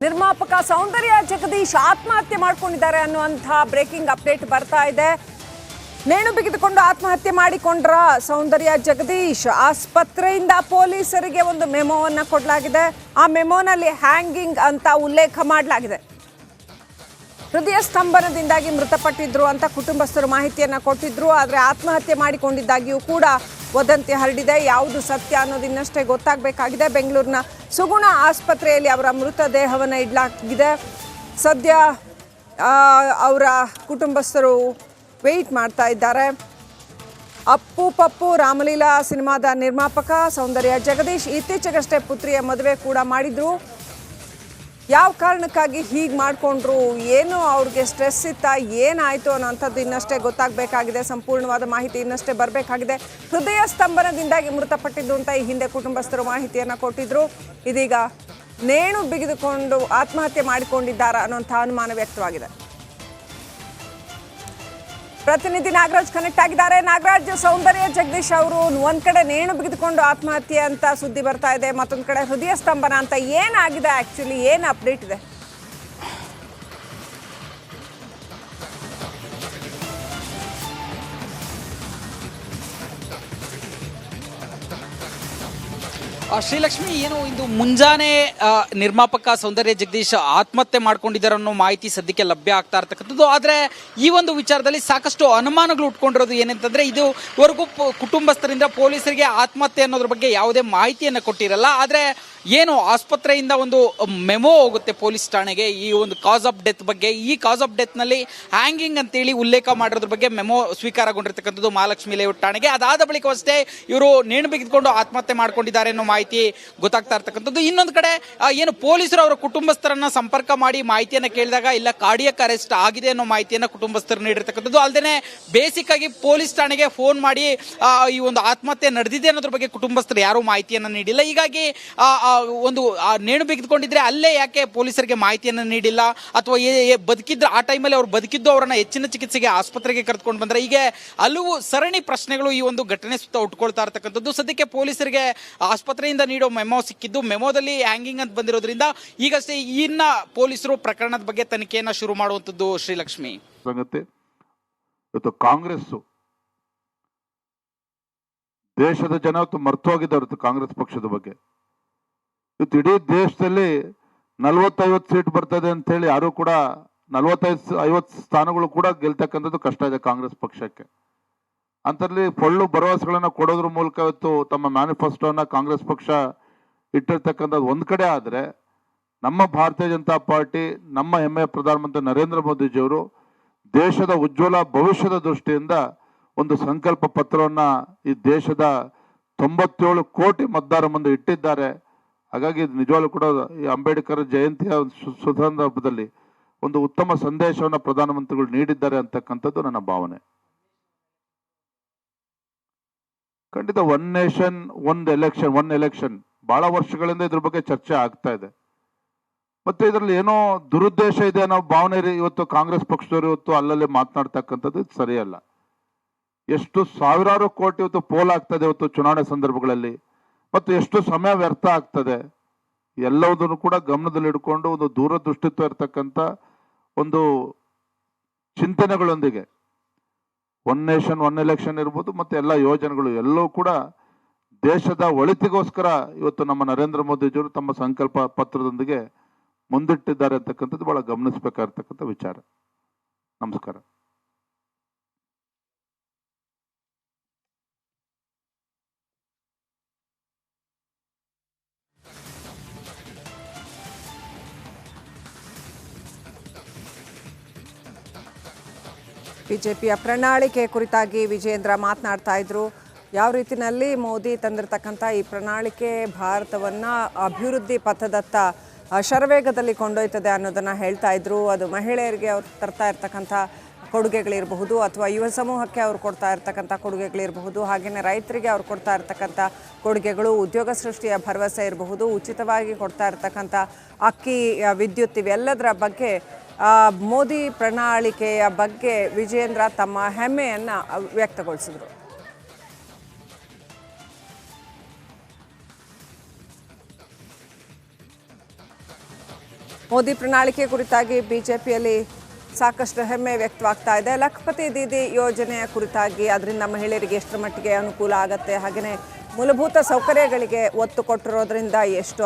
ನಿರ್ಮಾಪಕ ಸೌಂದರ್ಯ ಜಗದೀಶ್ ಆತ್ಮಹತ್ಯೆ ಮಾಡ್ಕೊಂಡಿದ್ದಾರೆ ಅನ್ನುವಂಥ ಬ್ರೇಕಿಂಗ್ ಅಪ್ಡೇಟ್ ಬರ್ತಾ ಇದೆ. ನೇಣು ಬಿಗಿದುಕೊಂಡು ಆತ್ಮಹತ್ಯೆ ಮಾಡಿಕೊಂಡ್ರ ಸೌಂದರ್ಯ ಜಗದೀಶ್. ಆಸ್ಪತ್ರೆಯಿಂದ ಪೊಲೀಸರಿಗೆ ಒಂದು ಮೆಮೋವನ್ನು ಕೊಡಲಾಗಿದೆ. ಆ ಮೆಮೋನಲ್ಲಿ ಹ್ಯಾಂಗಿಂಗ್ ಅಂತ ಉಲ್ಲೇಖ ಮಾಡಲಾಗಿದೆ. ಹೃದಯ ಸ್ತಂಭನದಿಂದಾಗಿ ಮೃತಪಟ್ಟಿದ್ರು ಅಂತ ಕುಟುಂಬಸ್ಥರು ಮಾಹಿತಿಯನ್ನು ಕೊಟ್ಟಿದ್ರು. ಆದರೆ ಆತ್ಮಹತ್ಯೆ ಮಾಡಿಕೊಂಡಿದ್ದಾಗಿಯೂ ಕೂಡ ವದಂತಿ ಹರಡಿದೆ. ಯಾವುದು ಸತ್ಯ ಅನ್ನೋದು ಇನ್ನಷ್ಟೇ ಗೊತ್ತಾಗಬೇಕಾಗಿದೆ. ಬೆಂಗಳೂರಿನ ಸುಗುಣ ಆಸ್ಪತ್ರೆಯಲ್ಲಿ ಅವರ ಮೃತದೇಹವನ್ನು ಇಡಲಾಗಿದೆ. ಸದ್ಯ ಅವರ ಕುಟುಂಬಸ್ಥರು ವೆಯ್ಟ್ ಮಾಡ್ತಾ ಇದ್ದಾರೆ. ಅಪ್ಪು ಪಪ್ಪು ರಾಮಲೀಲಾ ಸಿನಿಮಾದ ನಿರ್ಮಾಪಕ ಸೌಂದರ್ಯ ಜಗದೀಶ್ ಇತ್ತೀಚೆಗಷ್ಟೇ ಪುತ್ರಿಯ ಮದುವೆ ಕೂಡ ಮಾಡಿದ್ರು. ಯಾವ ಕಾರಣಕ್ಕಾಗಿ ಹೀಗೆ ಮಾಡಿಕೊಂಡ್ರು, ಏನು ಅವ್ರಿಗೆ ಸ್ಟ್ರೆಸ್ ಇತ್ತಾ, ಏನಾಯಿತು ಅನ್ನೋಂಥದ್ದು ಇನ್ನಷ್ಟೇ ಗೊತ್ತಾಗಬೇಕಾಗಿದೆ. ಸಂಪೂರ್ಣವಾದ ಮಾಹಿತಿ ಇನ್ನಷ್ಟೇ ಬರಬೇಕಾಗಿದೆ. ಹೃದಯ ಸ್ತಂಭನದಿಂದಾಗಿ ಮೃತಪಟ್ಟಿದ್ದು ಅಂತ ಈ ಹಿಂದೆ ಕುಟುಂಬಸ್ಥರು ಮಾಹಿತಿಯನ್ನು ಕೊಟ್ಟಿದ್ರು. ಇದೀಗ ನೇಣು ಬಿಗಿದುಕೊಂಡು ಆತ್ಮಹತ್ಯೆ ಮಾಡಿಕೊಂಡಿದ್ದಾರಾ ಅನ್ನೋಂಥ ಅನುಮಾನ ವ್ಯಕ್ತವಾಗಿದೆ. ಪ್ರತಿನಿಧಿ ನಾಗರಾಜ್ ಕನೆಕ್ಟ್ ಆಗಿದ್ದಾರೆ. ನಾಗರಾಜ್, ಸೌಂದರ್ಯ ಜಗದೀಶ್ ಅವರು ಒಂದ್ ಕಡೆ ನೇಣು ಬಿಗಿದುಕೊಂಡು ಆತ್ಮಹತ್ಯೆ ಅಂತ ಸುದ್ದಿ ಬರ್ತಾ ಇದೆ, ಮತ್ತೊಂದ್ ಕಡೆ ಹೃದಯ ಸ್ತಂಭನ ಅಂತ ಏನಾಗಿದೆ, ಆಕ್ಚುಲಿ ಏನು ಅಪ್ಡೇಟ್ ಇದೆ? ಶ್ರೀಲಕ್ಷ್ಮಿ, ಏನು ಇಂದು ಮುಂಜಾನೆ ನಿರ್ಮಾಪಕ ಸೌಂದರ್ಯ ಜಗದೀಶ್ ಆತ್ಮಹತ್ಯೆ ಮಾಡ್ಕೊಂಡಿದ್ದಾರೆ ಅನ್ನೋ ಮಾಹಿತಿ ಸದ್ಯಕ್ಕೆ ಲಭ್ಯ ಆಗ್ತಾ ಇರ್ತಕ್ಕಂಥದ್ದು. ಆದರೆ ಈ ಒಂದು ವಿಚಾರದಲ್ಲಿ ಸಾಕಷ್ಟು ಅನುಮಾನಗಳು ಉಟ್ಕೊಂಡಿರೋದು ಏನಂತಂದ್ರೆ, ಇದುವರೆಗೂ ಕುಟುಂಬಸ್ಥರಿಂದ ಪೊಲೀಸರಿಗೆ ಆತ್ಮಹತ್ಯೆ ಅನ್ನೋದ್ರ ಬಗ್ಗೆ ಯಾವುದೇ ಮಾಹಿತಿಯನ್ನು ಕೊಟ್ಟಿರಲ್ಲ. ಆದರೆ ಏನು ಆಸ್ಪತ್ರೆಯಿಂದ ಒಂದು ಮೆಮೋ ಹೋಗುತ್ತೆ ಪೊಲೀಸ್ ಠಾಣೆಗೆ ಈ ಒಂದು ಕಾಸ್ ಆಫ್ ಡೆತ್ ಬಗ್ಗೆ. ಈ ಕಾಸ್ ಆಫ್ ಡೆತ್ ನಲ್ಲಿ ಹ್ಯಾಂಗಿಂಗ್ ಅಂತೇಳಿ ಉಲ್ಲೇಖ ಮಾಡಿರೋದ್ರ ಬಗ್ಗೆ ಮೆಮೋ ಸ್ವೀಕಾರಗೊಂಡಿರ್ತಕ್ಕಂಥದ್ದು ಮಹಾಲಕ್ಷ್ಮಿ ಲೇಔಟ್ ಠಾಣೆಗೆ. ಅದಾದ ಬಳಿಕವಷ್ಟೇ ಇವರು ನೇಣು ಬಿಗಿದುಕೊಂಡು ಆತ್ಮಹತ್ಯೆ ಮಾಡ್ಕೊಂಡಿದ್ದಾರೆ ಅನ್ನೋ ಮಾಹಿತಿ ಗೊತ್ತಾಗ್ತಾ ಇರ್ತಕ್ಕಂಥದ್ದು. ಇನ್ನೊಂದು ಕಡೆ ಏನು ಪೊಲೀಸರು ಅವರ ಕುಟುಂಬಸ್ಥರನ್ನ ಸಂಪರ್ಕ ಮಾಡಿ ಮಾಹಿತಿಯನ್ನು ಕೇಳಿದಾಗ ಇಲ್ಲ ಕಾರ್ಡಿಯಕ್ ಅರೆಸ್ಟ್ ಆಗಿದೆ ಅನ್ನೋ ಮಾಹಿತಿಯನ್ನು ಕುಟುಂಬಸ್ಥರು ನೀಡಿರ್ತಕ್ಕಂಥದ್ದು. ಅಲ್ಲದೆ ಬೇಸಿಕ್ ಆಗಿ ಪೊಲೀಸ್ ಠಾಣೆಗೆ ಫೋನ್ ಮಾಡಿ ಈ ಒಂದು ಆತ್ಮಹತ್ಯೆ ನಡೆದಿದೆ ಅನ್ನೋದ್ರ ಬಗ್ಗೆ ಕುಟುಂಬಸ್ಥರು ಯಾರೂ ಮಾಹಿತಿಯನ್ನು ನೀಡಿಲ್ಲ. ಹೀಗಾಗಿ ಒಂದು ನೇಣು ಬಿಗಿದುಕೊಂಡಿದ್ರೆ ಅಲ್ಲೇ ಯಾಕೆ ಪೊಲೀಸರಿಗೆ ಮಾಹಿತಿಯನ್ನು ನೀಡಿಲ್ಲ, ಅಥವಾ ಬದುಕಿದ್ರೆ ಆ ಟೈಮಲ್ಲಿ ಅವ್ರು ಬದುಕಿದ್ದು ಅವರನ್ನ ಹೆಚ್ಚಿನ ಚಿಕಿತ್ಸೆಗೆ ಆಸ್ಪತ್ರೆಗೆ ಕರೆದುಕೊಂಡು ಬಂದ್ರೆ, ಹೀಗೆ ಹಲವು ಸರಣಿ ಪ್ರಶ್ನೆಗಳು ಈ ಒಂದು ಘಟನೆ ಸುತ್ತ ಉಟ್ಕೊಳ್ತಾ ಇರ್ತಕ್ಕಂಥದ್ದು. ಸದ್ಯಕ್ಕೆ ಪೊಲೀಸರಿಗೆ ಆಸ್ಪತ್ರೆಯಿಂದ ನೀಡೋ ಮೆಮೋ ಸಿಕ್ಕಿದ್ದು, ಮೆಮೋದಲ್ಲಿ ಹ್ಯಾಂಗಿಂಗ್ ಅಂತ ಬಂದಿರೋದ್ರಿಂದ ಈಗಷ್ಟೇ ಇನ್ನ ಪೊಲೀಸರು ಪ್ರಕರಣದ ಬಗ್ಗೆ ತನಿಖೆಯನ್ನ ಶುರು ಮಾಡುವಂತದ್ದು. ಶ್ರೀಲಕ್ಷ್ಮಿ, ಇವತ್ತು ಕಾಂಗ್ರೆಸ್ ದೇಶದ ಜನ ಇವತ್ತು ಮರ್ತೋಗಿದ್ದಾರೆ ಕಾಂಗ್ರೆಸ್ ಪಕ್ಷದ ಬಗ್ಗೆ. ಇವತ್ತು ಇಡೀ ದೇಶದಲ್ಲಿ 40-50 ಸೀಟ್ ಬರ್ತದೆ ಅಂತ ಹೇಳಿ ಯಾರು ಕೂಡ 45-50 ಸ್ಥಾನಗಳು ಕೂಡ ಗೆಲ್ತಕ್ಕಂಥದ್ದು ಕಷ್ಟ ಇದೆ ಕಾಂಗ್ರೆಸ್ ಪಕ್ಷಕ್ಕೆ. ಅಂತಲ್ಲಿ ಪೊಳ್ಳು ಭರವಸೆಗಳನ್ನ ಕೊಡೋದ್ರ ಮೂಲಕ ಇವತ್ತು ತಮ್ಮ ಮ್ಯಾನಿಫೆಸ್ಟೋನ ಕಾಂಗ್ರೆಸ್ ಪಕ್ಷ ಇಟ್ಟಿರ್ತಕ್ಕಂಥದ್ದು ಒಂದ್ ಕಡೆ ಆದ್ರೆ, ನಮ್ಮ ಭಾರತೀಯ ಜನತಾ ಪಾರ್ಟಿ, ನಮ್ಮ ಹೆಮ್ಮೆಯ ಪ್ರಧಾನಮಂತ್ರಿ ನರೇಂದ್ರ ಮೋದಿಜಿಯವರು ದೇಶದ ಉಜ್ವಲ ಭವಿಷ್ಯದ ದೃಷ್ಟಿಯಿಂದ ಒಂದು ಸಂಕಲ್ಪ ಪತ್ರವನ್ನ ಈ ದೇಶದ 97 ಕೋಟಿ ಮತದಾರ ಮುಂದೆ ಇಟ್ಟಿದ್ದಾರೆ. ಹಾಗಾಗಿ ನಿಜವಾಗ್ಲೂ ಕೂಡ ಈ ಅಂಬೇಡ್ಕರ್ ಜಯಂತಿಯ ಸಂದರ್ಭದಲ್ಲಿ ಒಂದು ಉತ್ತಮ ಸಂದೇಶವನ್ನು ಪ್ರಧಾನಮಂತ್ರಿಗಳು ನೀಡಿದ್ದಾರೆ ಅಂತಕ್ಕಂಥದ್ದು ನನ್ನ ಭಾವನೆ. ಖಂಡಿತ ಒನ್ ನೇಷನ್ ಒನ್ ಎಲೆಕ್ಷನ್ ಬಹಳ ವರ್ಷಗಳಿಂದ ಇದ್ರ ಬಗ್ಗೆ ಚರ್ಚೆ ಆಗ್ತಾ ಇದೆ. ಮತ್ತೆ ಇದರಲ್ಲಿ ಏನೋ ದುರುದ್ದೇಶ ಇದೆ ಅನ್ನೋ ಭಾವನೆ ಇವತ್ತು ಕಾಂಗ್ರೆಸ್ ಪಕ್ಷದವರು ಇವತ್ತು ಅಲ್ಲಲ್ಲಿ ಮಾತನಾಡ್ತಕ್ಕಂಥದ್ದು ಸರಿಯಲ್ಲ. ಎಷ್ಟು ಸಾವಿರಾರು ಕೋಟಿ ಇವತ್ತು ಪೋಲ್ ಆಗ್ತದೆ ಇವತ್ತು ಚುನಾವಣೆ ಸಂದರ್ಭಗಳಲ್ಲಿ, ಮತ್ತು ಎಷ್ಟು ಸಮಯ ವ್ಯರ್ಥ ಆಗ್ತದೆ. ಎಲ್ಲವುದನ್ನು ಕೂಡ ಗಮನದಲ್ಲಿ ಇಟ್ಕೊಂಡು ಒಂದು ದೂರದೃಷ್ಟಿತ್ವ ಇರತಕ್ಕಂಥ ಒಂದು ಚಿಂತನೆಗಳೊಂದಿಗೆ ಒನ್ ನೇಷನ್ ಒನ್ ಎಲೆಕ್ಷನ್ ಇರ್ಬೋದು, ಮತ್ತೆ ಎಲ್ಲ ಯೋಜನೆಗಳು ಎಲ್ಲವೂ ಕೂಡ ದೇಶದ ಒಳಿತಿಗೋಸ್ಕರ ಇವತ್ತು ನಮ್ಮ ನರೇಂದ್ರ ಮೋದಿಜಿಯವರು ತಮ್ಮ ಸಂಕಲ್ಪ ಪತ್ರದೊಂದಿಗೆ ಮುಂದಿಟ್ಟಿದ್ದಾರೆ ಅಂತಕ್ಕಂಥದ್ದು ಬಹಳ ಗಮನಿಸಬೇಕಾಗಿರ್ತಕ್ಕಂಥ ವಿಚಾರ. ನಮಸ್ಕಾರ. ಬಿಜೆಪಿಯ ಪ್ರಣಾಳಿಕೆ ಕುರಿತಾಗಿ ವಿಜೇಂದ್ರ ಮಾತನಾಡ್ತಾ ಇದ್ರು. ಯಾವ ರೀತಿಯಲ್ಲಿ ಮೋದಿ ತಂದಿರತಕ್ಕಂಥ ಈ ಪ್ರಣಾಳಿಕೆ ಭಾರತವನ್ನು ಅಭಿವೃದ್ಧಿ ಪಥದತ್ತ ಶರವೇಗದಲ್ಲಿ ಕೊಂಡೊಯ್ತದೆ ಅನ್ನೋದನ್ನು ಹೇಳ್ತಾ ಇದ್ರು. ಅದು ಮಹಿಳೆಯರಿಗೆ ಅವ್ರು ತರ್ತಾ ಇರ್ತಕ್ಕಂಥ ಕೊಡುಗೆಗಳಿರಬಹುದು, ಅಥವಾ ಯುವ ಸಮೂಹಕ್ಕೆ ಅವ್ರು ಕೊಡ್ತಾ ಇರ್ತಕ್ಕಂಥ ಕೊಡುಗೆಗಳಿರಬಹುದು, ಹಾಗೆಯೇ ರೈತರಿಗೆ ಅವ್ರು ಕೊಡ್ತಾ ಇರ್ತಕ್ಕಂಥ ಕೊಡುಗೆಗಳು, ಉದ್ಯೋಗ ಸೃಷ್ಟಿಯ ಭರವಸೆ ಇರಬಹುದು, ಉಚಿತವಾಗಿ ಕೊಡ್ತಾ ಇರ್ತಕ್ಕಂಥ ಅಕ್ಕಿ, ವಿದ್ಯುತ್, ಇವೆಲ್ಲದರ ಬಗ್ಗೆ ಮೋದಿ ಪ್ರಣಾಳಿಕೆಯ ಬಗ್ಗೆ ವಿಜೇಂದ್ರ ತಮ್ಮ ಹೆಮ್ಮೆಯನ್ನು ವ್ಯಕ್ತಗೊಳಿಸಿದರು. ಮೋದಿ ಪ್ರಣಾಳಿಕೆ ಕುರಿತಾಗಿ ಬಿಜೆಪಿಯಲ್ಲಿ ಸಾಕಷ್ಟು ಹೆಮ್ಮೆ ವ್ಯಕ್ತವಾಗ್ತಾ ಇದೆ. ಲಖಪತಿ ದೀದಿ ಯೋಜನೆಯ ಕುರಿತಾಗಿ ಅದರಿಂದ ಮಹಿಳೆಯರಿಗೆ ಎಷ್ಟರ ಮಟ್ಟಿಗೆ ಅನುಕೂಲ ಆಗುತ್ತೆ, ಹಾಗೆಯೇ ಮೂಲಭೂತ ಸೌಕರ್ಯಗಳಿಗೆ ಒತ್ತು ಕೊಟ್ಟಿರೋದ್ರಿಂದ ಎಷ್ಟು